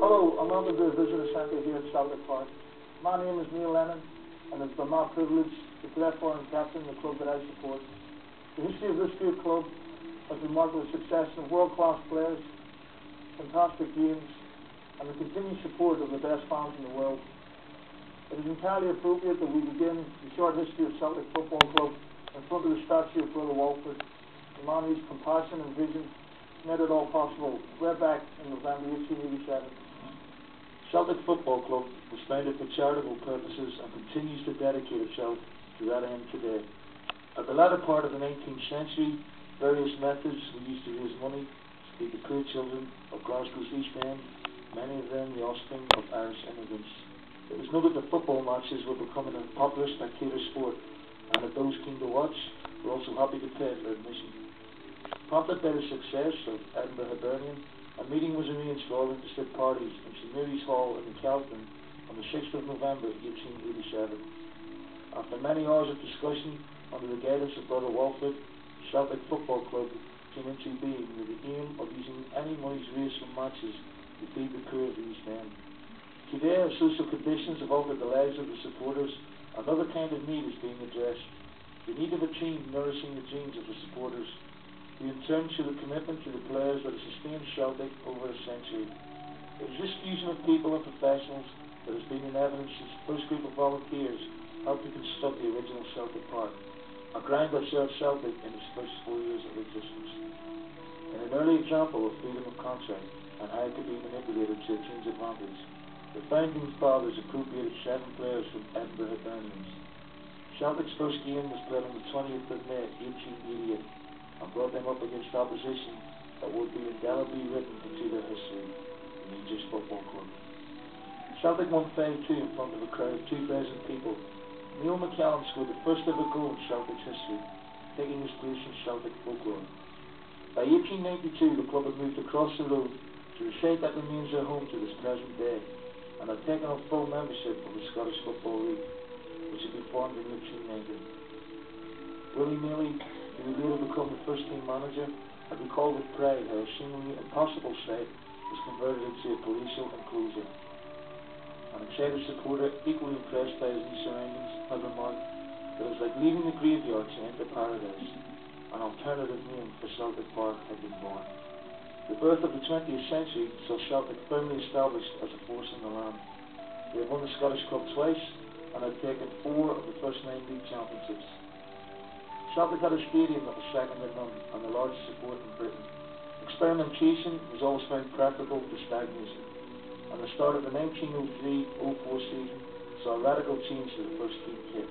Hello, I'm welcome to the visitor centre here at Celtic Park. My name is Neil Lennon, and it's been my privilege to play for and captain the club that I support. The history of this great club has been marked with the success of world-class players, fantastic games, and the continued support of the best fans in the world. It is entirely appropriate that we begin the short history of Celtic Football Club in front of the statue of Brother Walford, the man whose compassion and vision made it all possible way back in November 1887. Celtic Football Club was founded for charitable purposes and continues to dedicate itself to that end today. At the latter part of the 19th century, various methods were used to raise money to feed the poor children of Glasgow's East End, many of them the offspring of Irish immigrants. It was noted that football matches were becoming a popular spectator sport, and that those keen to watch were also happy to pay for admission. Prompted by the success of Edinburgh Hibernian, a meeting was arranged for all interested parties in St Mary's Hall in Kelvin on the 6th of November 1887. After many hours of discussion under the guidance of Brother Walford, Celtic Football Club came into being with the aim of using any monies raised from matches to feed the poor of the East End. Today, as social conditions have altered the lives of the supporters, another kind of need is being addressed: the need of a team nourishing the dreams of the supporters. We in turn show the commitment to the players that has sustained Celtic over a century. It is this fusion of people and professionals that has been in evidence since the first group of volunteers helped to construct the original Celtic Park, a ground that served Celtic in its first 4 years of existence. In an early example of freedom of contract and how it could be manipulated to a team's advantage, the founding fathers appropriated 7 players from Edinburgh Hibernians. Celtic's first game was played on the 20th of May 1888, and brought them up against opposition that would be indelibly written into their history, the Rangers Football Club. Celtic won 5-2 in front of a crowd of 2,000 people. Neil McCallum scored the first ever goal in Celtic's history, taking his place in Celtic folklore. By 1892, the club had moved across the road to the site that remains their home to this present day, and had taken on full membership of the Scottish Football League, which had been formed in 1890. Willie Neely, who would later become the first team manager, had recalled with pride how a seemingly impossible site was converted into a palatial enclosure. An excited supporter, equally impressed by his new surroundings, had remarked that it was like leaving the graveyard to enter paradise. An alternative name for Celtic Park had been born. The birth of the 20th century saw Celtic firmly established as a force in the land. They had won the Scottish Cup twice and had taken 4 of the first 9 league championships. Celtic had a stadium that was second to none and the largest support in Britain. Experimentation was always found preferable to stagnation, and the start of the 1903-04 season saw a radical change to the first team kit.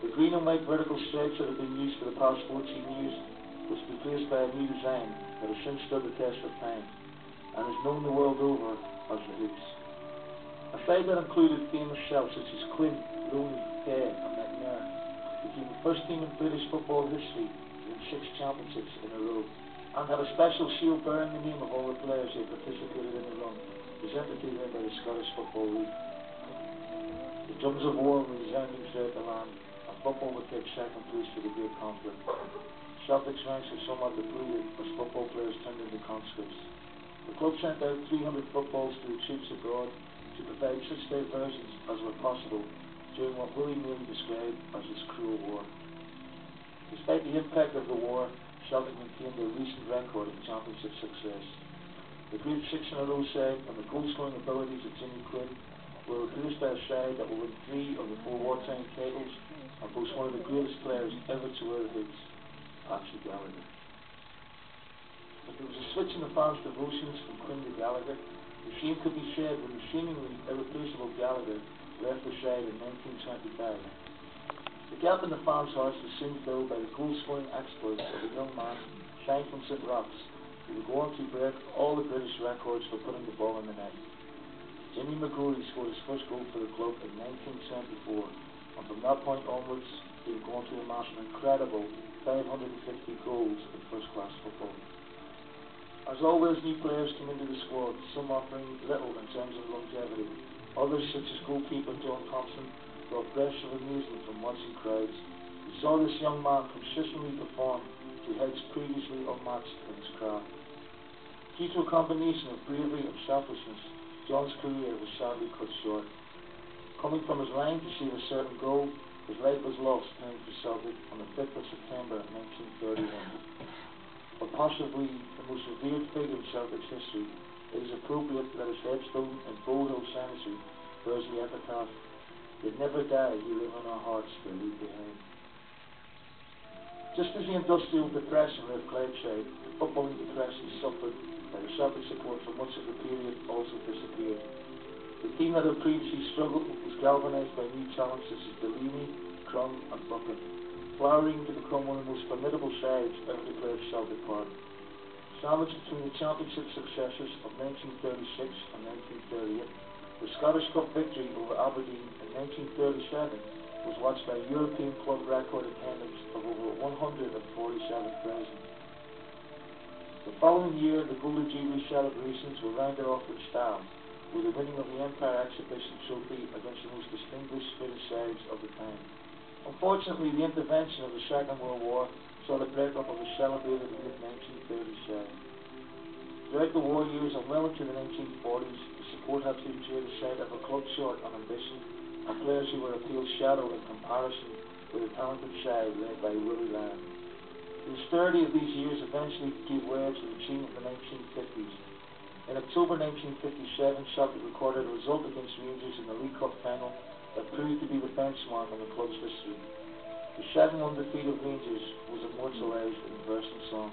The green and white vertical stripes that had been used for the past 14 years was replaced by a new design that has since stood the test of time and is known the world over as the Hoops. A side that included famous shouts such as Quinn, Loney, Gay and McNair became the first team in British football history to win 6 championships in a row, and had a special shield bearing the name of all the players who had participated in the run, presented to them by the Scottish Football League. The drums of war were resounding throughout the land, and football would take second place to the great conflict. Celtic's ranks were somewhat depleted as football players turned into conscripts. The club sent out 300 footballs to the troops abroad to provide such diversions as were possible during what Willie Neely described as his cruel war. Despite the impact of the war, Celtic maintained their recent record in championship success. The great 6-in-a-row side and the goal-scoring abilities of Jimmy Quinn were replaced by a side that will win 3 of the 4 wartime titles and boast one of the greatest players ever to wear the hoops, Patsy Gallagher. If there was a switch in the fans' devotions from Quinn to Gallagher, the same could be said when the seemingly irreplaceable Gallagher left the side in 1925. The gap in the fans' hearts was soon filled by the goal-scoring exploits of a young man signed from St Roch's, who would go on to break all the British records for putting the ball in the net. Jimmy McGrory scored his first goal for the club in 1924, and from that point onwards, he would go on to amass an incredible 550 goals in first-class football. As always, new players came into the squad, some offering little in terms of longevity. Others, such as goalkeeper John Thompson, brought bursts of amusement from watching crowds. We saw this young man consistently perform to heights previously unmatched in his craft. Due to a combination of bravery and selflessness, John's career was sadly cut short. Coming from his line to achieve a certain goal, his life was lost playing for Celtic on the 5th of September 1931. But possibly the most revered figure in Celtic's history, it is appropriate that his headstone in Bow Hill Cemetery bears the epitaph, "He'd never die, he live in our hearts, they leave behind." Just as the industrial depression left Clydeside, the footballing depression suffered by the Celtic support for much of the period also disappeared. The team that had previously struggled was galvanised by new talents such as Delaney, Crum and Bucket, flowering to become one of the most formidable sides ever to play at Celtic Park. Sandwiched between the championship successes of 1936 and 1938, the Scottish Cup victory over Aberdeen in 1937 was watched by a European club record attendance of over 147,000. The following year, the Golden Jubilee celebrations were rounded off with style, with the winning of the Empire Exhibition Trophy against the most distinguished British sides of the time. Unfortunately, the intervention of the Second World War saw the breakup of the celebrated late 1930s side. Throughout the war years and well into the 1940s, the support had to endure the sight of a club short on ambition and players who were a pale shadow in comparison with the talented side led by Willie Lamb. The austerity of these years eventually gave way to the team of the 1950s. In October 1957, Celtic recorded a result against Rangers in the League Cup final that proved to be the benchmark in the club's history. The 7-1 defeat of Rangers was immortalised in verse and song.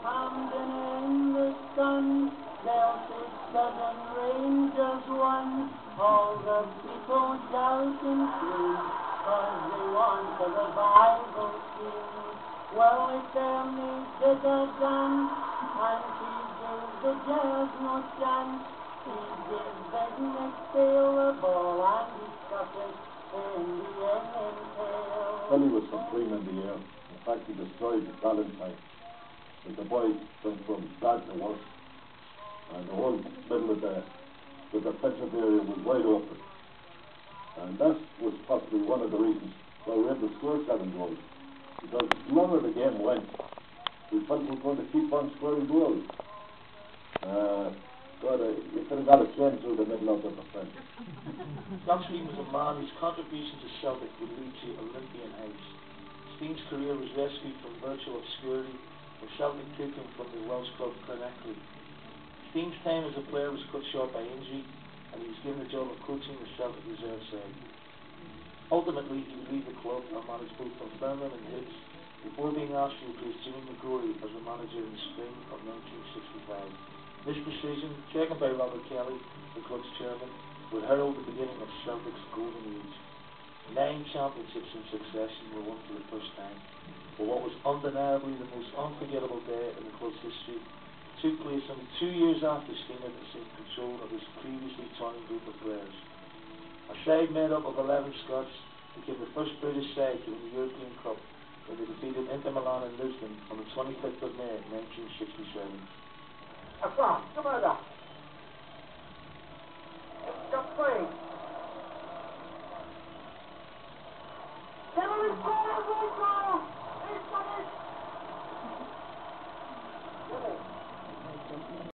Hampden in the sun, Celtic 7, Rangers 1. All the people shouting free, 'cause they won the revival team. Well, they fairly did a dance, and he gave the Jazz no chance. He gave Big McPhail the ball, and he stuck it in the end. Billy was supreme in the air. In fact, he destroyed Valentine. As the boys went from bad to worse, and the whole middle of the defensive area was wide open. And that was possibly one of the reasons why we were able to score 7 goals. Because the longer the game went, we felt we were going to keep on scoring goals. You could have got a train through the middle of the defence. Gottfried was a man whose contribution to Celtic would lead to Olympian heights. Steen's career was rescued from virtual obscurity when Celtic took him from the Welsh club Cloneclwyd. Steen's time as a player was cut short by injury, and he was given the job of coaching the Celtic reserve side. Ultimately, he would leave the club and manage both Dunfermline and Hibs before being asked to replace Jimmy McGrory as the manager in the spring of 1965. This decision, taken by Robert Kelly, the club's chairman, would herald the beginning of Celtic's golden age. 9 championships in succession were won for the first time, but what was undeniably the most unforgettable day in the club's history took place only 2 years after Steen had assumed control of his previously toying group of players. A side made up of 11 Scots became the first British side to win the European Cup when they defeated Inter Milan in Lisbon on the 25th of May 1967. Come on, come on up. It's got playing.